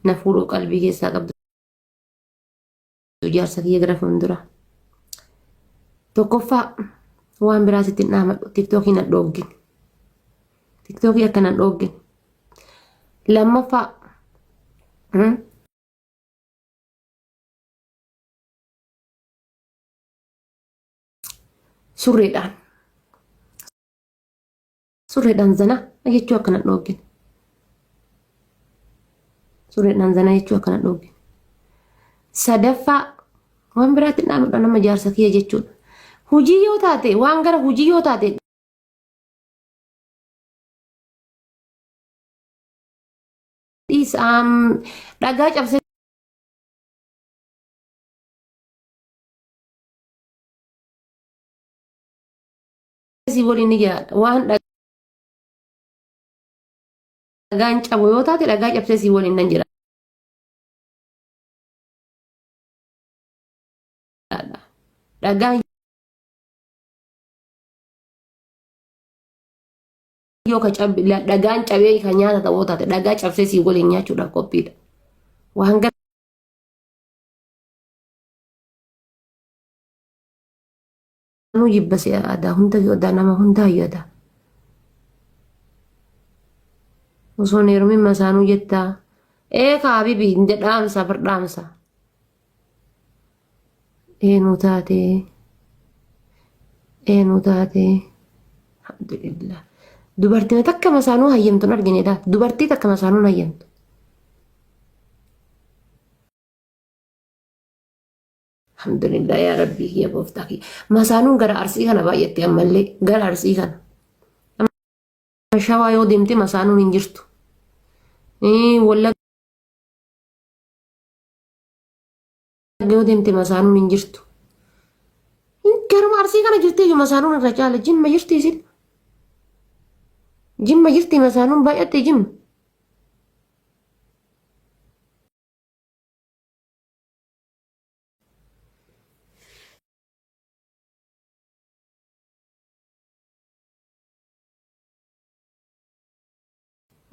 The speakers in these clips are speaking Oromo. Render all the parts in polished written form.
نفورو قلبي كيسا قبض جارسك يقرا فندرة توقفا وان براسي تنام تيك توكي ندوغين تيك توكي أكنا ندوغين لما فا سوريدان سوريدان زنا أجيتشو أكنا ندوغين سوريدان زنا أجيتشو أكنا ندوغين سدفا وان براتي نام nama jaarsa kiyya jechuudha. Hujii yoo taate waan gara hujii yoo taate dhagaa cabsee si waliin ni jiraadha. Waan dhagaan cabu yoo taate dhagaa cabsee si waliin nan jiraadha. Dhagaan yoo ka cabbi dhagaan cabee kan nyaata ta'uu taate dhagaa cabsee si waliin nyaachuudhaaf qophiidha. Waan gara nu jibbase aadaa hunda yoodaa nama hundaa yoodaa. Osoo heerumin masaanuu jettaa kaabibi hinde dhaamsa bir dhaamsa. Eenyu taate alhamdulillah. Dubartiin takka masaanuu hayyamtu hin arginedha. Dubartii takka masaanuu hayyamtu. Alhamdulillah yaa rabbii kiyya gooftaa kiyya. Masaanuun gara arsii kana baay'atte ammallee gara arsii kana. Shawaa yoo deemte masaanuun hin jirtu. Wallagga yoo deemte masaanuun hin jirtu. Garuma arsii kana jirtee iyyuu masaanuun irra caala. Jimma jirti isin. Jimma jirti masaanuun baay'atte jimma.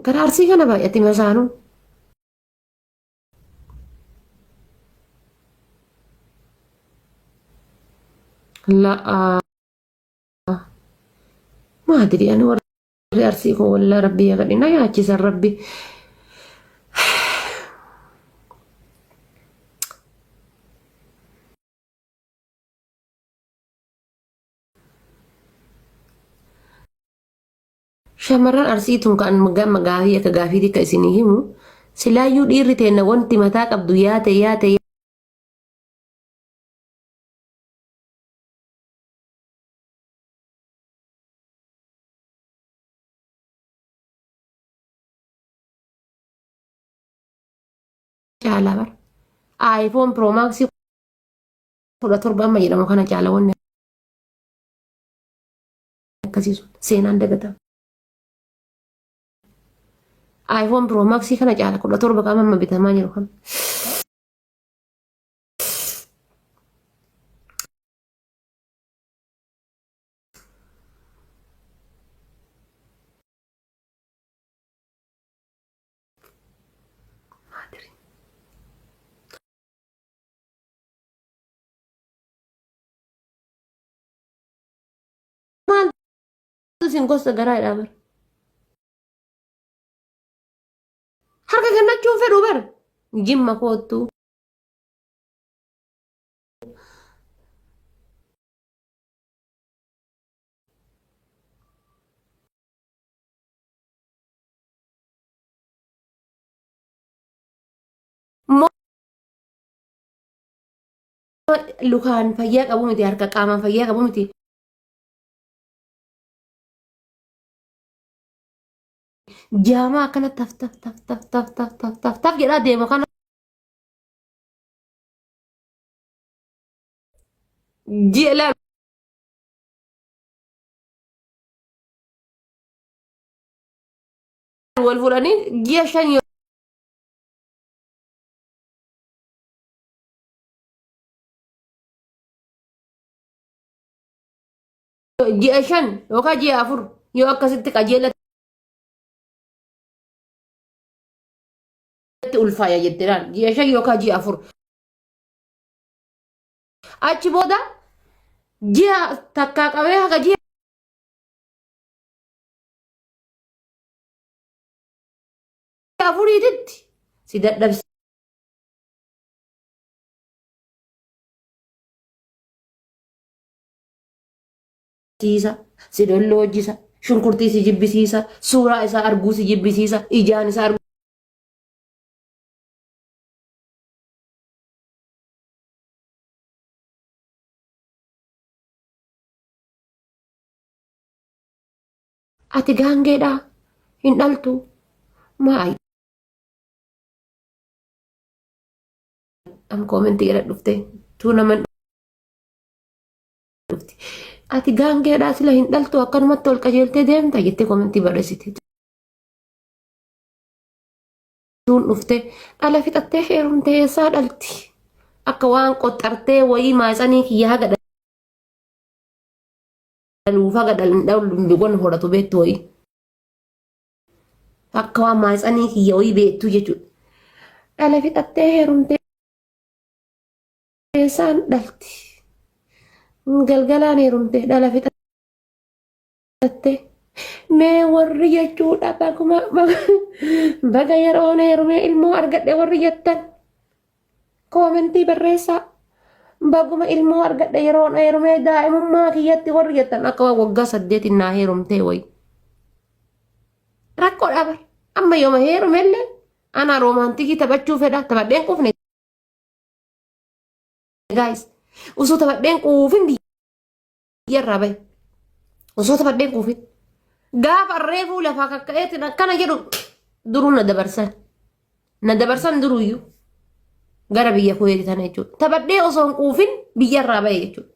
Gara arsii kana baay'atte masaanuun. لا ما أدري أنا وري أرسيكم ولا ربي يغنينا يا جزر ربي. shamarran arsiituun kan gaafii akka gaafii xiqqa isinii himu silaayyuu dhiirri teenna wanti mataa qabdu yaate caalaa bara iPhone Pro Max 17 amma jedhamu kana caala wanni akkasii sun seenaan dagata. iPhone Pro Max kana caala 17 qaama amma bitamaa jiru kana. Maaltu sin gosa garaadhaa bara. Harka kennachuun fedhu bara. Jimma koottu. Lukaan fayyaa qabu miti harka qaamaan fayyaa qabu miti. Jaamaa akkana taf jedhaa deema kana. Ji'a lama wal fuudhanii ji'a 5 ji'a 5 yookaan ji'a 4 yoo akkasitti qajeelatti ulfaaya jettiraan ji'a 5 yookaan ji'a 4 achi booda ji'a takkaa qabee haga ji'a 4titti si dadhabsiisa. Si dolloojjisa, shunkurtii si jibbisiisa, suuraa isaa arguu si jibbisiisa, ijaan isaa arguu. Ati gaangeedhaa hin dhaltu maal? Am koomentii gara dhufte tuu nama dhufti. Ati gaangeedhaa sila hin dhaltu akkanumatti ol qajeeltee deemta jettee koomentii barreessite. Tuun dhufte dhala fixattee heerumtee eessaa dhalti? Akka waan qoxxartee wayii maatsanii kiyyaa haga dhaluuf haga dhaluun horatu beektu wayii. Akka waan maatsanii kiyya wayii beektu jechuudha. Dhala fixattee heerumtee eessaan dhalti? Galgalaan heerumtee dhala fixattee mee warri jechuudha baga yeroon heerumee ilmoo argadhe warri jettan koomentii barreessaa. Baguma ilmoo argadhe yeroon heerumee daa'imummaa kiyyatti warri jettan akka waggaa 8 naa heerumtee wayi rakkoo dhabar amma yooma heerumellee ana roomaantikii taphachuu fedha taphadheen quufne guys usoo taphadheen quufin biyyarraa bahe usoo taphadheen quufin gaafa reefuu lafaa kakka'eetiin akkana jedhu duruu na dabarsan duruuyyuu gara biyya kuweeti tana jechuudha. Taphadhee osoo hin quufin biyyarraa bahe jechuudha.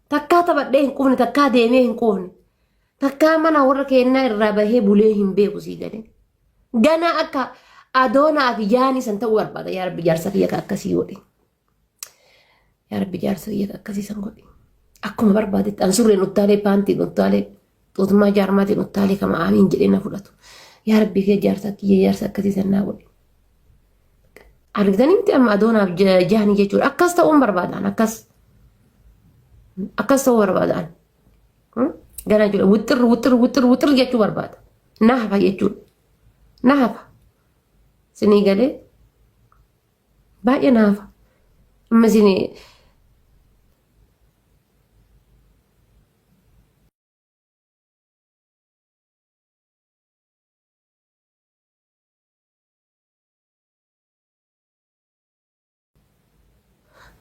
Takkaa taphadhee hin quufne, takkaa deemee hin quufne, takkaa mana warra keenyaa irraa bahee bulee hin beeku sii galee. Gana akka adoonaa fi jaanii san ta'uu barbaada. Yaa Rabbi jaarsa kiyya akkasii godhe. Yaa Rabbi jaarsa kiyya akkasii san godhe. Akkuma barbaadetti an surreen uttaalee paantiin uttaalee xuutummaa jaarmaatiin uttaalee kama aamiin jedhee na fudhatu. Yaa Rabbi kiyya jaarsa akkasii san naa godhe. Argitanii miti amma adoonaaf jaanii jechuudha. Akkas ta'uun barbaadan akkas ta'uu barbaadan. Gana jechuudha wixxir jechuu barbaada. Na hafa jechuudha. Na hafa. Sinii galee baay'ee na hafa. Amma sinii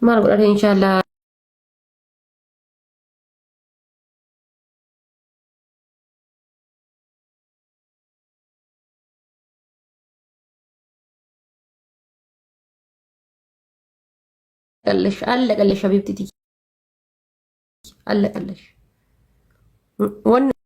maal godhate inshaallah قلش علق حبيبتي علق